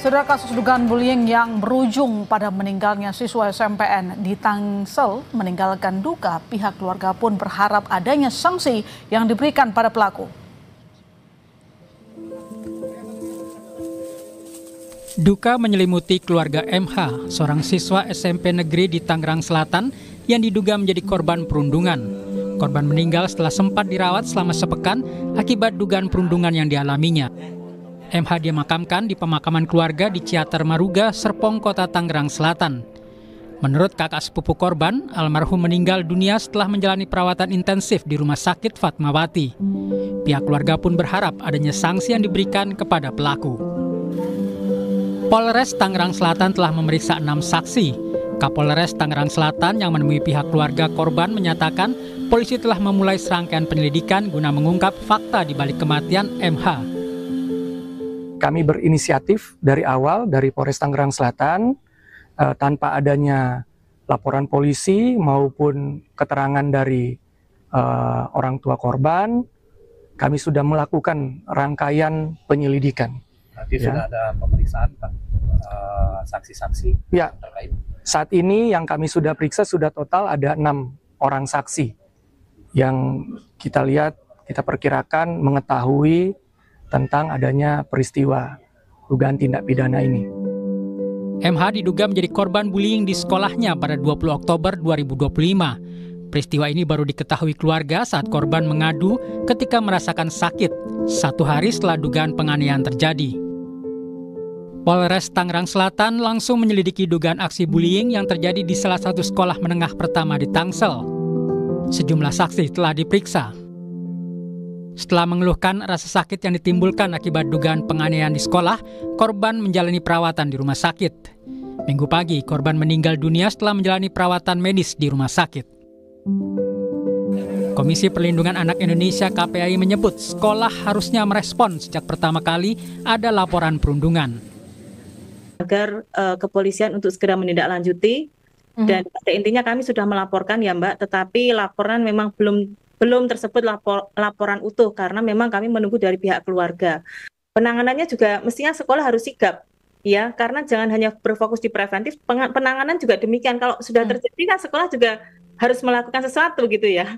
Saudara, kasus dugaan bullying yang berujung pada meninggalnya siswa SMPN di Tangsel meninggalkan duka, pihak keluarga pun berharap adanya sanksi yang diberikan pada pelaku. Duka menyelimuti keluarga MH, seorang siswa SMP negeri di Tangerang Selatan yang diduga menjadi korban perundungan. Korban meninggal setelah sempat dirawat selama sepekan akibat dugaan perundungan yang dialaminya. MH dimakamkan di pemakaman keluarga di Ciater Maruga, Serpong, Kota Tangerang Selatan. Menurut kakak sepupu korban, almarhum meninggal dunia setelah menjalani perawatan intensif di Rumah Sakit Fatmawati. Pihak keluarga pun berharap adanya sanksi yang diberikan kepada pelaku. Polres Tangerang Selatan telah memeriksa 6 saksi. Kapolres Tangerang Selatan yang menemui pihak keluarga korban menyatakan polisi telah memulai serangkaian penyelidikan guna mengungkap fakta di balik kematian MH. Kami berinisiatif dari awal dari Polres Tangerang Selatan tanpa adanya laporan polisi maupun keterangan dari orang tua korban, kami sudah melakukan rangkaian penyelidikan. Nanti sudah ada pemeriksaan Pak, saksi-saksi terkait. Saat ini yang kami sudah periksa sudah total ada 6 orang saksi yang kita lihat, kita perkirakan mengetahui tentang adanya peristiwa dugaan tindak pidana ini. MH diduga menjadi korban bullying di sekolahnya pada 20 Oktober 2025. Peristiwa ini baru diketahui keluarga saat korban mengadu ketika merasakan sakit 1 hari setelah dugaan penganiayaan terjadi. Polres Tangerang Selatan langsung menyelidiki dugaan aksi bullying yang terjadi di salah satu sekolah menengah pertama di Tangsel. Sejumlah saksi telah diperiksa. Setelah mengeluhkan rasa sakit yang ditimbulkan akibat dugaan penganiayaan di sekolah, korban menjalani perawatan di rumah sakit. Minggu pagi, korban meninggal dunia setelah menjalani perawatan medis di rumah sakit. Komisi Perlindungan Anak Indonesia KPAI menyebut sekolah harusnya merespon sejak pertama kali ada laporan perundungan. Agar kepolisian untuk segera menindaklanjuti, dan pada intinya kami sudah melaporkan ya Mbak, tetapi laporan memang belum tersebut laporan utuh karena memang kami menunggu dari pihak keluarga. Penanganannya juga mestinya sekolah harus sigap ya, karena jangan hanya berfokus di preventif, penanganan juga demikian. Kalau sudah terjadi kan sekolah juga harus melakukan sesuatu gitu ya.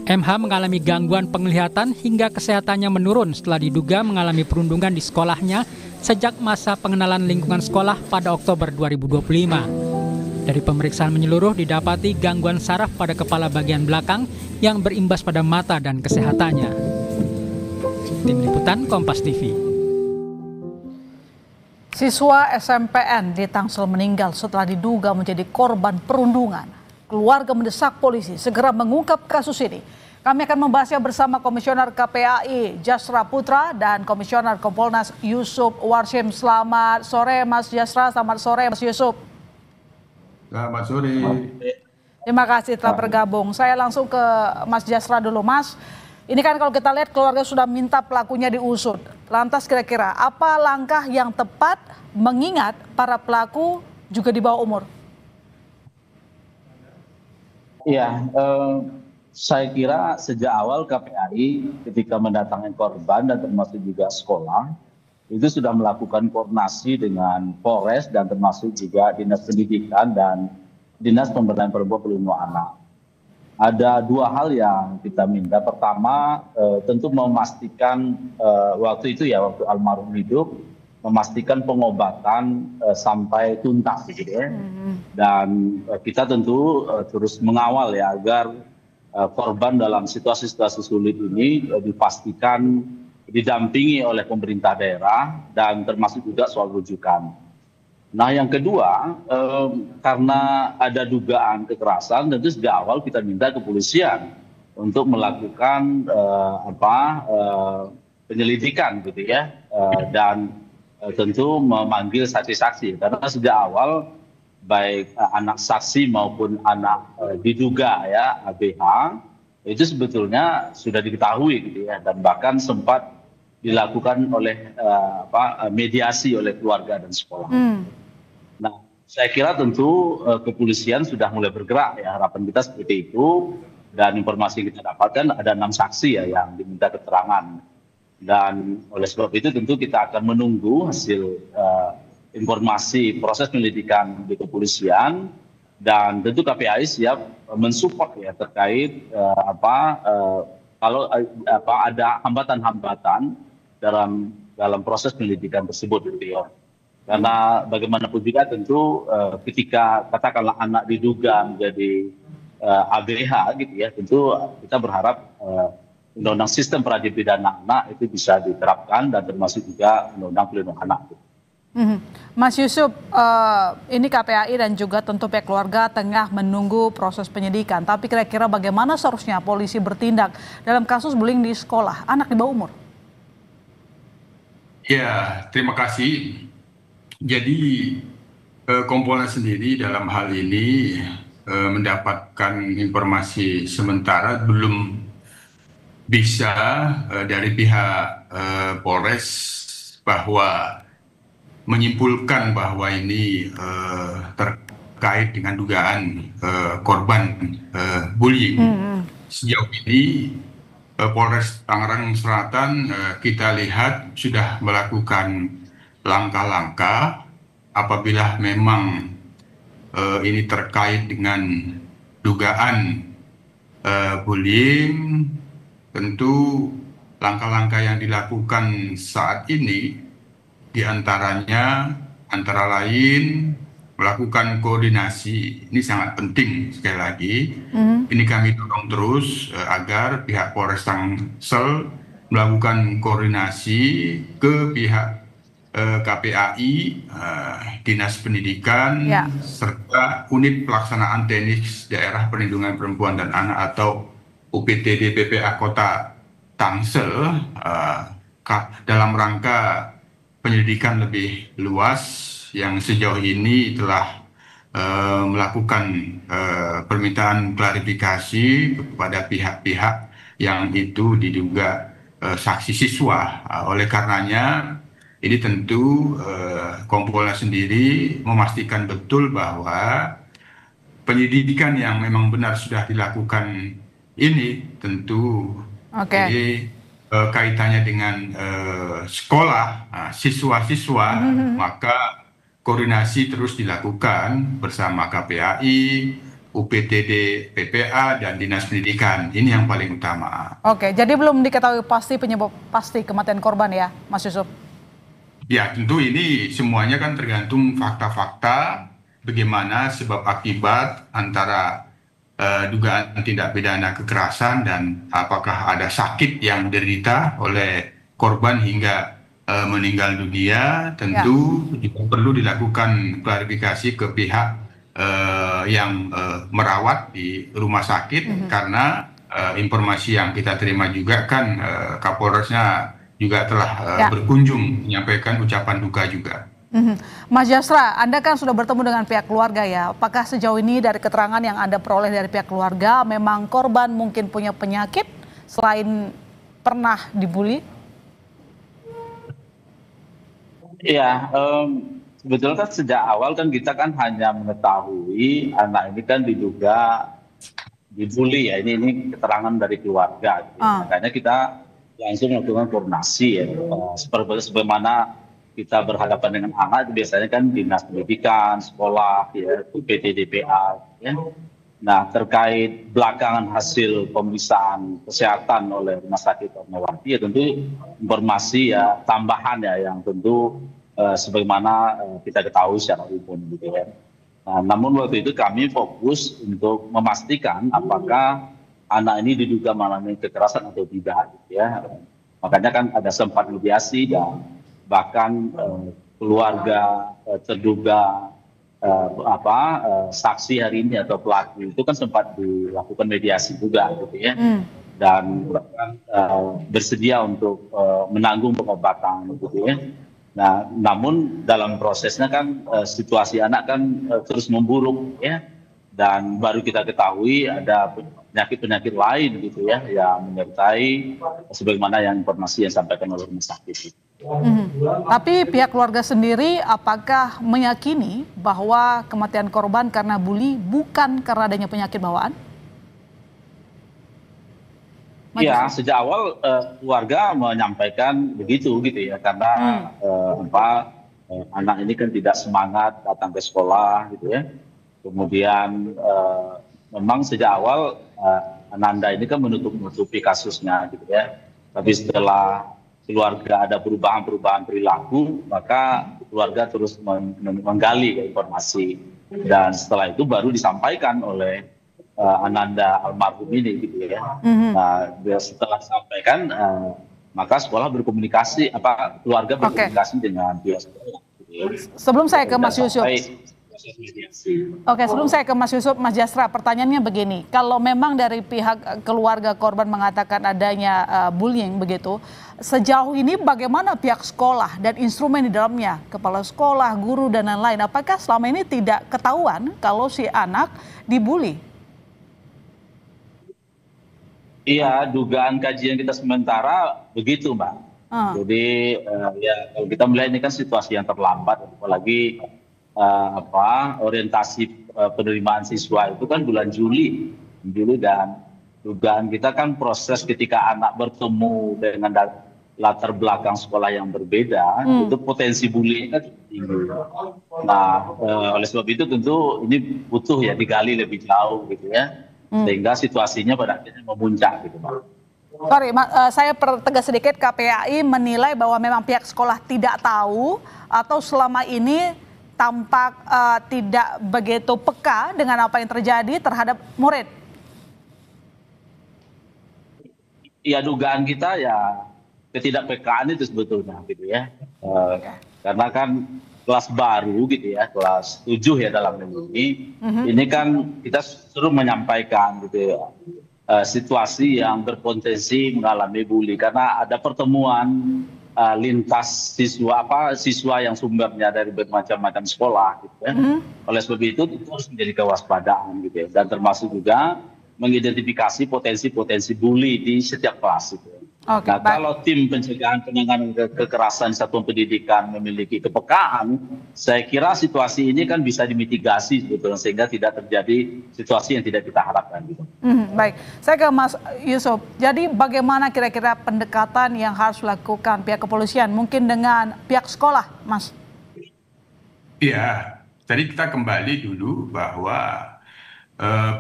MH mengalami gangguan penglihatan hingga kesehatannya menurun setelah diduga mengalami perundungan di sekolahnya sejak masa pengenalan lingkungan sekolah pada Oktober 2025. Dari pemeriksaan menyeluruh didapati gangguan saraf pada kepala bagian belakang yang berimbas pada mata dan kesehatannya. Tim Liputan Kompas TV. Siswa SMPN di Tangsel meninggal setelah diduga menjadi korban perundungan. Keluarga mendesak polisi segera mengungkap kasus ini. Kami akan membahasnya bersama Komisioner KPAI Jasra Putra dan Komisioner Kompolnas Yusuf Warshim. Selamat sore Mas Jasra, selamat sore Mas Yusuf. Selamat sore. Terima kasih telah bergabung. Saya langsung ke Mas Jasra dulu, Mas. Ini kan kalau kita lihat keluarga sudah minta pelakunya diusut. Lantas kira-kira apa langkah yang tepat mengingat para pelaku juga di bawah umur? Ya, saya kira sejak awal KPAI ketika mendatangi korban dan termasuk juga sekolah, itu sudah melakukan koordinasi dengan Polres dan termasuk juga Dinas Pendidikan dan Dinas Pemberdayaan Perempuan Perlindungan Anak. Ada 2 hal yang kita minta. Pertama, tentu memastikan waktu itu ya, waktu almarhum hidup, memastikan pengobatan sampai tuntas gitu ya. Dan kita tentu terus mengawal ya agar korban dalam situasi-situasi sulit ini dipastikan didampingi oleh pemerintah daerah dan termasuk juga soal rujukan. Nah yang kedua, karena ada dugaan kekerasan, tentu sejak awal kita minta kepolisian untuk melakukan penyelidikan gitu ya, dan tentu memanggil saksi-saksi karena sejak awal baik anak saksi maupun anak diduga ya ABH itu sebetulnya sudah diketahui gitu ya, dan bahkan sempat dilakukan oleh mediasi oleh keluarga dan sekolah. Nah, saya kira tentu kepolisian sudah mulai bergerak ya, harapan kita seperti itu, dan informasi yang kita dapatkan ada 6 saksi ya yang diminta keterangan. Dan oleh sebab itu tentu kita akan menunggu hasil informasi proses penyelidikan di kepolisian, dan tentu KPAI siap mensupport ya terkait kalau ada hambatan-hambatan dalam proses penyelidikan tersebut gitu ya. Karena bagaimanapun juga tentu ketika katakanlah anak diduga menjadi ABH gitu ya, tentu kita berharap undang-undang sistem peradilan pidana anak itu bisa diterapkan, dan termasuk juga undang-undang pelindungan anak. Mas Yusuf, ini KPAI dan juga tentu pihak keluarga tengah menunggu proses penyidikan. Tapi kira-kira bagaimana seharusnya polisi bertindak dalam kasus bullying di sekolah anak di bawah umur? Ya, terima kasih. Jadi Kompolnas sendiri dalam hal ini mendapatkan informasi sementara belum bisa dari pihak Polres bahwa menyimpulkan bahwa ini terkait dengan dugaan korban bullying. Sejauh ini Polres Tangerang Selatan kita lihat sudah melakukan langkah-langkah apabila memang ini terkait dengan dugaan bullying. Tentu langkah-langkah yang dilakukan saat ini diantaranya antara lain melakukan koordinasi. Ini sangat penting sekali lagi. Ini kami dorong terus agar pihak Polres Tangsel melakukan koordinasi ke pihak KPAI, Dinas Pendidikan, serta Unit Pelaksanaan Teknis Daerah Perlindungan Perempuan dan Anak atau UPTD PPA Kota Tangsel dalam rangka penyelidikan lebih luas yang sejauh ini telah melakukan permintaan klarifikasi kepada pihak-pihak yang itu diduga saksi siswa. Oleh karenanya ini tentu Kompolnas sendiri memastikan betul bahwa penyelidikan yang memang benar sudah dilakukan ini tentu jadi kaitannya dengan sekolah, siswa-siswa, maka koordinasi terus dilakukan bersama KPAI, UPTD PPA, dan Dinas Pendidikan. Ini yang paling utama. Oke, jadi belum diketahui pasti penyebab pasti kematian korban ya, Mas Yusuf? Ya, tentu ini semuanya kan tergantung fakta-fakta bagaimana sebab akibat antara dugaan tindak pidana kekerasan dan apakah ada sakit yang diderita oleh korban hingga meninggal dunia. Tentu juga perlu dilakukan klarifikasi ke pihak yang merawat di rumah sakit, karena informasi yang kita terima juga kan Kapolresnya juga telah berkunjung menyampaikan ucapan duka juga. Mas Jasra, Anda kan sudah bertemu dengan pihak keluarga ya. Apakah sejauh ini dari keterangan yang Anda peroleh dari pihak keluarga, memang korban mungkin punya penyakit selain pernah dibully? Ya, sebetulnya kan sejak awal kan kita kan hanya mengetahui anak ini kan diduga dibully ya. Ini keterangan dari keluarga. Makanya kita langsung melakukan koordinasi ya. Sebagaimana kita berhadapan dengan anak itu biasanya kan Dinas Pendidikan, sekolah, ya, UPTD PPA. Ya. Nah, terkait belakangan hasil pemeriksaan kesehatan oleh Rumah Sakit Fatmawati, ya tentu informasi ya tambahan ya yang tentu sebagaimana kita ketahui secara umum gitu ya. Nah, namun waktu itu kami fokus untuk memastikan apakah anak ini diduga mengalami kekerasan atau tidak gitu ya. Makanya kan ada sempat mediasi dan bahkan keluarga terduga saksi hari ini atau pelaku itu kan sempat dilakukan mediasi juga gitu ya, dan bahkan bersedia untuk menanggung pengobatan gitu ya. Nah, namun dalam prosesnya kan situasi anak kan terus memburuk ya, dan baru kita ketahui ada penyakit-penyakit lain gitu ya yang menyertai sebagaimana yang informasi yang disampaikan oleh rumah sakit. Tapi pihak keluarga sendiri apakah meyakini bahwa kematian korban karena bully bukan karena adanya penyakit bawaan? Iya, sejak awal keluarga menyampaikan begitu gitu ya, karena anak ini kan tidak semangat datang ke sekolah gitu ya. Kemudian memang sejak awal Ananda ini kan menutupi kasusnya gitu ya. Tapi setelah keluarga ada perubahan-perubahan perilaku, maka keluarga terus menggali informasi, dan setelah itu baru disampaikan oleh Ananda almarhum ini gitu ya. Nah, setelah disampaikan maka sekolah berkomunikasi, keluarga berkomunikasi dengan pihak sekolah. Gitu ya. Sebelum saya ke Mas Yusuf. Oke, sebelum saya ke Mas Yusuf, Mas Jasra, pertanyaannya begini, kalau memang dari pihak keluarga korban mengatakan adanya bullying begitu, sejauh ini bagaimana pihak sekolah dan instrumen di dalamnya, kepala sekolah, guru dan lain-lain, apakah selama ini tidak ketahuan kalau si anak dibully? Iya, dugaan kajian kita sementara begitu, Mbak. Jadi ya kalau kita melihat ini kan situasi yang terlambat, apalagi orientasi penerimaan siswa itu kan bulan Juli, dan dugaan kita kan proses ketika anak bertemu dengan latar belakang sekolah yang berbeda, itu potensi bullying kan tinggi. Nah, oleh sebab itu tentu ini butuh ya digali lebih jauh gitu ya. Sehingga situasinya pada akhirnya memuncak gitu, Pak. Sorry, saya pertegas sedikit, KPAI menilai bahwa memang pihak sekolah tidak tahu atau selama ini tampak tidak begitu peka dengan apa yang terjadi terhadap murid. Ya, dugaan kita ya ketidakpekaan itu sebetulnya gitu ya. Karena kan kelas baru gitu ya, kelas 7 ya dalam ini. Ini kan kita suruh menyampaikan gitu ya, situasi yang berpotensi mengalami bully karena ada pertemuan lintas siswa yang sumbernya dari bermacam-macam sekolah gitu ya. Oleh sebab itu harus menjadi kewaspadaan gitu ya, dan termasuk juga mengidentifikasi potensi-potensi bully di setiap kelas gitu ya. Nah, kalau tim pencegahan penanganan kekerasan satuan pendidikan memiliki kepekaan, saya kira situasi ini kan bisa dimitigasi sebetulnya sehingga tidak terjadi situasi yang tidak kita harapkan. Gitu. Baik, saya ke Mas Yusuf. Jadi bagaimana kira-kira pendekatan yang harus dilakukan pihak kepolisian, mungkin dengan pihak sekolah, Mas? Iya, tadi kita kembali dulu bahwa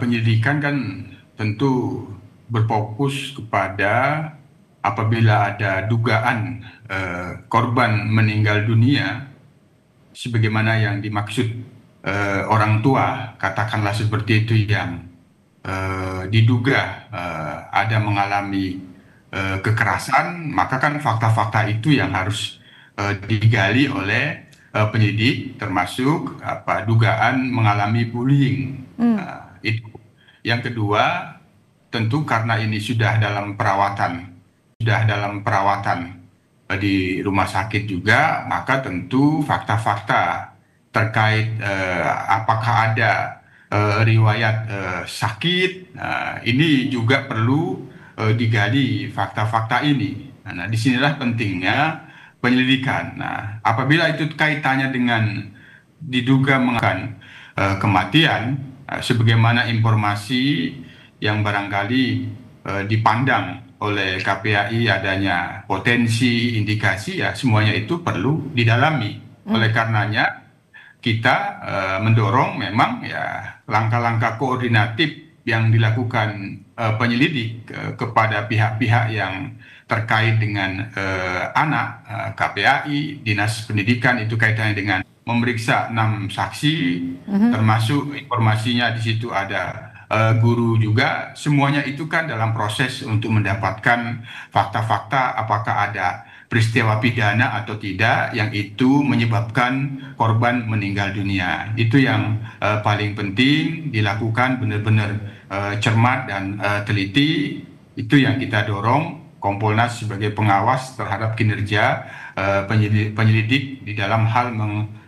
penyidikan kan tentu berfokus kepada apabila ada dugaan korban meninggal dunia, sebagaimana yang dimaksud orang tua, katakanlah seperti itu, yang diduga ada mengalami kekerasan, maka kan fakta-fakta itu yang harus digali oleh penyidik, termasuk dugaan mengalami bullying. Itu. Yang kedua, tentu karena ini sudah dalam perawatan di rumah sakit juga, maka tentu fakta-fakta terkait apakah ada riwayat sakit, ini juga perlu digali fakta-fakta ini. Nah, disinilah pentingnya penyelidikan. Nah, apabila itu kaitannya dengan diduga mengakibatkan kematian, sebagaimana informasi yang barangkali dipandang oleh KPAI adanya potensi indikasi, ya semuanya itu perlu didalami. Oleh karenanya kita mendorong memang ya langkah-langkah koordinatif yang dilakukan penyelidik kepada pihak-pihak yang terkait dengan anak, KPAI, Dinas Pendidikan, itu kaitannya dengan memeriksa 6 saksi, termasuk informasinya di situ ada guru juga. Semuanya itu kan dalam proses untuk mendapatkan fakta-fakta apakah ada peristiwa pidana atau tidak yang itu menyebabkan korban meninggal dunia. Itu yang paling penting dilakukan benar-benar cermat dan teliti. Itu yang kita dorong Kompolnas sebagai pengawas terhadap kinerja penyelidik di dalam hal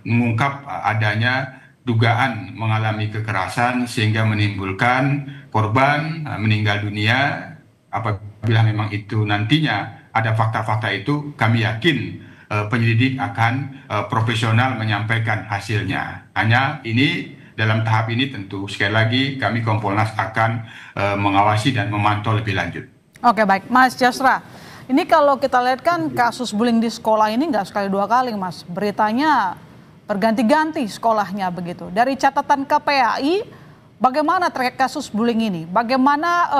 mengungkap adanya dugaan mengalami kekerasan sehingga menimbulkan korban meninggal dunia. Apabila memang itu nantinya ada fakta-fakta itu, kami yakin penyelidik akan profesional menyampaikan hasilnya. Hanya ini dalam tahap ini tentu sekali lagi kami Kompolnas akan mengawasi dan memantau lebih lanjut. Oke, baik, Mas Jasra. Ini kalau kita lihat kan kasus bullying di sekolah ini nggak sekali dua kali, Mas. Beritanya berganti-ganti sekolahnya begitu. Dari catatan KPAI, bagaimana terkait kasus bullying ini? Bagaimana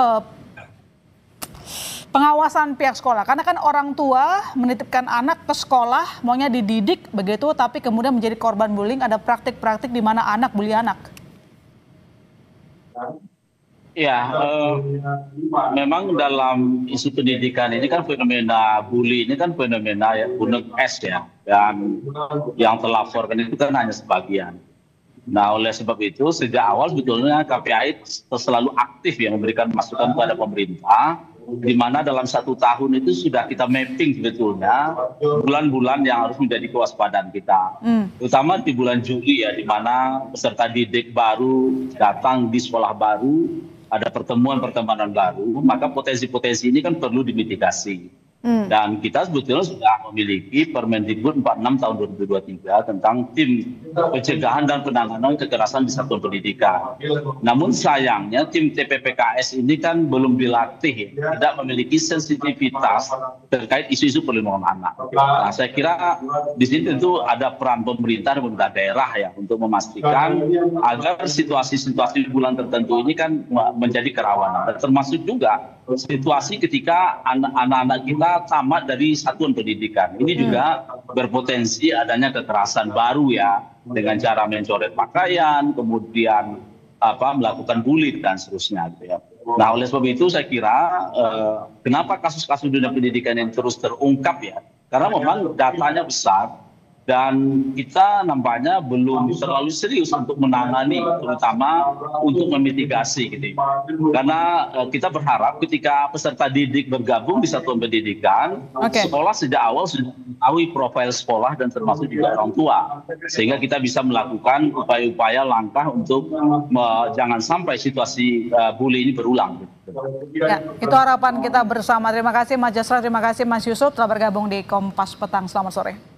pengawasan pihak sekolah? Karena kan orang tua menitipkan anak ke sekolah, maunya dididik begitu, tapi kemudian menjadi korban bullying. Ada praktik-praktik di mana anak bully anak. Ya, memang dalam isu pendidikan ini kan fenomena bully ini kan fenomena ya gunung es ya, dan yang terlaporkan itu kan hanya sebagian. Nah, oleh sebab itu sejak awal sebetulnya KPAI selalu aktif ya memberikan masukan kepada pemerintah, di mana dalam 1 tahun itu sudah kita mapping sebetulnya bulan-bulan yang harus menjadi kewaspadaan kita, terutama di bulan Juli ya, di mana peserta didik baru datang di sekolah baru. Ada pertemuan-pertemanan baru, maka potensi-potensi ini kan perlu dimitigasi. Dan kita sebetulnya sudah memiliki Permendikbud 46 tahun 2023 tentang tim pencegahan dan penanganan kekerasan di satuan pendidikan. Namun sayangnya tim TPPKS ini kan belum dilatih, tidak memiliki sensitivitas terkait isu-isu perlindungan anak. Nah, saya kira di sini tentu ada peran pemerintah dan pemerintah daerah ya untuk memastikan agar situasi-situasi bulan tertentu ini kan menjadi kerawanan. Termasuk juga situasi ketika anak-anak kita tamat dari satuan pendidikan. Ini juga berpotensi adanya kekerasan baru ya, dengan cara mencoret pakaian, kemudian melakukan bully dan seterusnya gitu ya. Nah, oleh sebab itu saya kira kenapa kasus-kasus dunia pendidikan yang terus terungkap ya, karena memang datanya besar dan kita nampaknya belum terlalu serius untuk menangani, terutama untuk memitigasi gitu. Karena kita berharap ketika peserta didik bergabung di satuan pendidikan, sekolah sejak awal sudah mengetahui profil sekolah dan termasuk juga orang tua, sehingga kita bisa melakukan upaya-upaya langkah untuk jangan sampai situasi bully ini berulang. Ya, itu harapan kita bersama. Terima kasih Mas Jasra, terima kasih Mas Yusuf telah bergabung di Kompas Petang. Selamat sore.